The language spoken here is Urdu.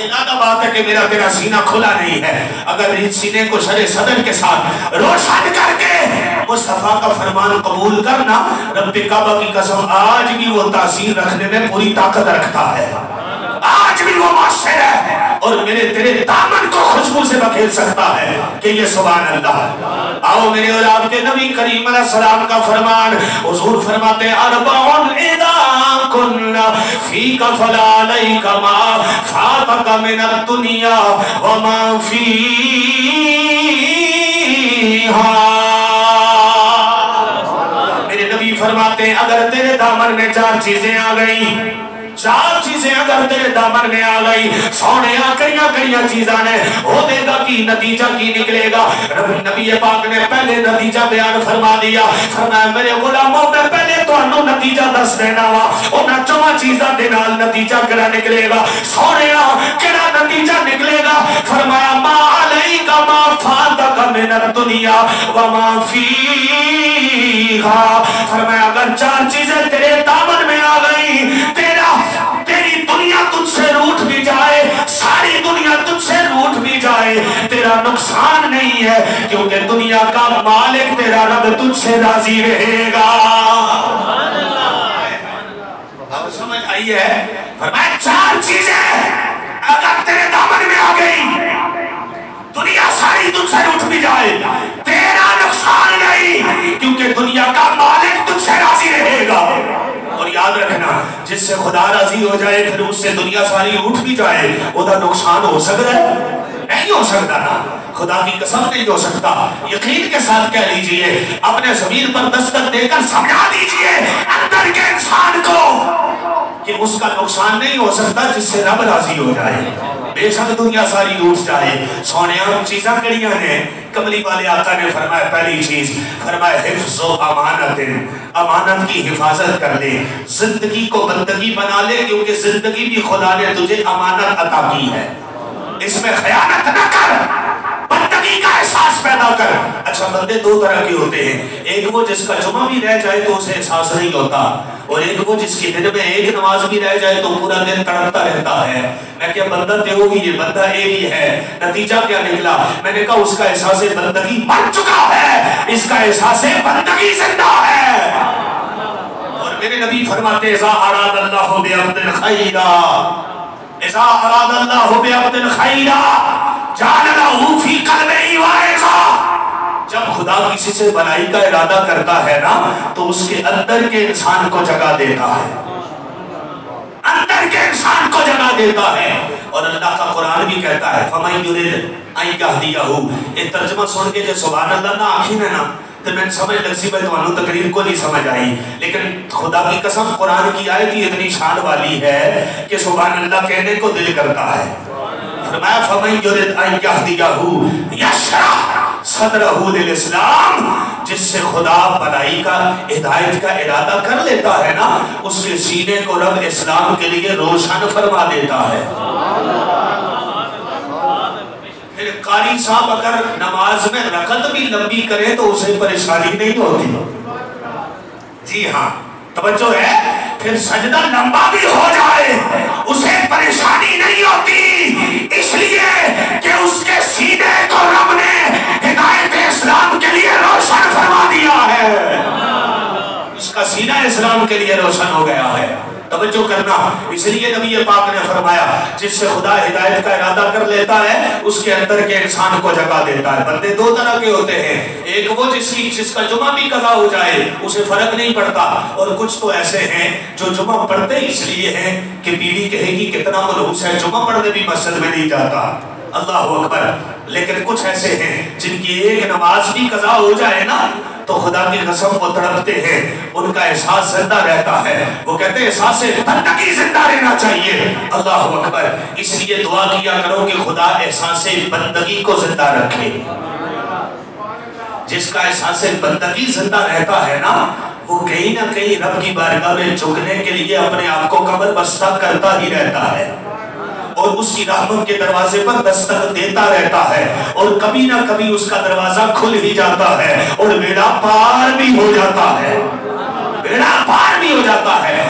یہ زیادہ بات ہے کہ میرا تیرا سینہ کھلا نہیں ہے. اگر اس سینے کو شرع صدر کے ساتھ روشن کر کے مصطفیٰ کا فرمان قبول کرنا، رب کعبہ کی قسم آج بھی وہ تاثیر رکھنے میں پوری طاقت رکھتا ہے، آج بھی وہ مؤثر ہے اور میرے تیرے دامن کو خوشبو سے بکھیر سکتا ہے کہ یہ سبحان اللہ. آؤ میرے اور آپ کے نبی کریم علیہ السلام کا فرمان. حضور فرماتے ہیں اربعون اذا کنا فیک فلا علیک ما فاتک من الدنیا وما فیہا. میرے نبی فرماتے ہیں اگر تیرے دامن میں چار چیزیں آ گئیں، چار چیزیں اگر تیرے دامن میں آ گئی، سونے کڑیاں چیزاں نے ہو دے گا کی نتیجہ کی نکلے گا. نبی پاک نے پہلے نتیجہ بیان فرما دیا. فرمایا میرے غلاموں میں پہلے تو انہوں نتیجہ دس دینا وا انہاں چواں چیزاں دے نال نتیجہ کڑا نکلے گا. سونے کڑا نتیجہ نکلے گا؟ فرمایا ما علیک ما فاتک من الدنیا وما فیہا. فرمایا اگر چار چیزیں تیرے دامن میں آ گئی، تیری دنیا تجھ سے روٹ بھی جائے، ساری دنیا تجھ سے روٹ بھی جائے، تیرا نقصان نہیں ہے، کیونکہ دنیا کا مالک تیرا رب تجھ سے راضی رہے گا. اب سمجھ آئی ہے؟ فرمایا چار چیزیں اگر تیرے دامن میں آ گئی، دنیا ساری تجھ سے روٹ بھی جائے، تیرا نقصان نہیں، کیونکہ دنیا کا مالک تجھ سے راضی رہے گا. اور یاد رکھنا جس سے خدا راضی ہو جائے پھر اس سے دنیا ساری اٹھ بھی جائے، وہ دا نقصان ہو سکتا ہے؟ نہیں ہو سکتا نا، خدا کی قسم نہیں ہو سکتا. یقین کے ساتھ کہہ لیجئے، اپنے ضمیر پر دستک دے کر سمجھا دیجئے اندر کے انسان کو کہ اس کا نقصان نہیں ہو سکتا جس سے رب راضی ہو جائے. بے شک دنیا ساری اٹھ جائے. سونے چیزاں کڑیاں ہیں. کملی والے آقا نے فرمایا پہلی چیز فرمایا حفظ و امانت، امانت کی حفاظت کر لے، زندگی کو بندگی بنا لے، کیونکہ زندگی بھی خدا نے تجھے امانت عطا کی ہے. اس میں خیانت نہ کر، بندگی کا احساس پیدا کر. اچھا بندے دو طرح کے ہوتے ہیں، ایک وہ جس کا جمعہ بھی رہ جائے تو اسے احساس نہیں ہوتا، اور ایک وہ جس کی دن میں ایک نماز بھی رہ جائے تو پورا دن تڑپتا رہتا ہے. میں کیا بندہ تے وہ بھی ہے، بندہ ایک ہی ہے. نتیجہ کیا نکلا؟ میں نے کہا اس کا احساس بندگی بن چکا ہے، اس کا احساس بندگی زندہ ہے. اور میرے نبی فرماتے اذا اراد اللہ بعبد خیرا، اذا اراد اللہ بعبد خیرا جعل له فی قلبہ واعظا. جب خدا کسی سے بھلائی کا ارادہ کرتا ہے نا تو اس کے اندر کے انسان کو جگہ دیتا ہے، اندر کے انسان کو جگہ دیتا ہے. اور اللہ کا قرآن بھی کہتا ہے فَمَن يُرِدْ أَن يَهْدِيَهُ. یہ ترجمہ سن کے جو سبحان اللہ نہ آخر ہے نا تو میں سمجھ لگسی بھائی تو انہوں تقریر کو نہیں سمجھ آئی، لیکن خدا کی قسم قرآن کی آیت ہی اتنی شان والی ہے کہ سبحان اللہ کہنے کو دل کرتا ہے. فرمایا فَمَن يُرِدْ أَن يَهْدِيَهُ يَشْرَحْ صدرہ للاسلام. جس سے خدا بھلائی کا ہدایت کا ارادہ کر لیتا ہے نا اس کے سینے کو رب اسلام کے لیے روشن فرما دیتا ہے. پھر قاری صاحب اگر نماز میں رکعت بھی لمبی کرے تو اسے پریشانی نہیں ہوتی. جی ہاں توجہ ہے. پھر سجدہ لمبا بھی ہو جائے اسے پریشانی نہیں ہوتی، اس لیے کہ اس کے سینے کو رب نے ہدایت اسلام کے لیے روشن فرما دیا ہے. اس کا سینہ اسلام کے لیے روشن ہو گیا ہے. توجہ کرنا. اس لیے نبی پاک نے فرمایا جس سے خدا ہدایت کا ارادہ کر لیتا ہے اس کے اندر کے انسان کو جگہ دیتا ہے. بندے دو طرح کے ہوتے ہیں، ایک وہ جس کا جمعہ بھی قضا ہو جائے اسے فرق نہیں پڑتا، اور کچھ تو ایسے ہیں جو جمعہ پڑھتے اس لیے ہیں کہ بیوی کہے گی کتنا ملحوس ہے، جمعہ پڑھنے بھی مسجد میں نہیں جاتا. اللہ اکبر. لیکن کچھ ایسے ہیں جن کی ایک نماز بھی قضا ہو جائے نا تو خدا کی قسم وہ تڑپتے ہیں، ان کا احساس زندہ رہتا ہے. وہ کہتے ہیں احساس بندگی زندہ رہنا چاہیے. اللہ اکبر. اس لیے دعا کیا کرو کہ خدا احساس بندگی کو زندہ رکھے. جس کا احساس بندگی زندہ رہتا ہے نا وہ کہیں نہ کہیں رب کی بارگاہ میں جھکنے کے لیے اپنے آپ کو کمر بستہ کرتا ہی رہتا ہے، اور اس کی رحمت کے دروازے پر دستک دیتا رہتا ہے، اور کبھی نہ کبھی اس کا دروازہ کھل ہی جاتا ہے اور بیڑا پار بھی ہو جاتا ہے. بیڑا پار بھی ہو جاتا ہے.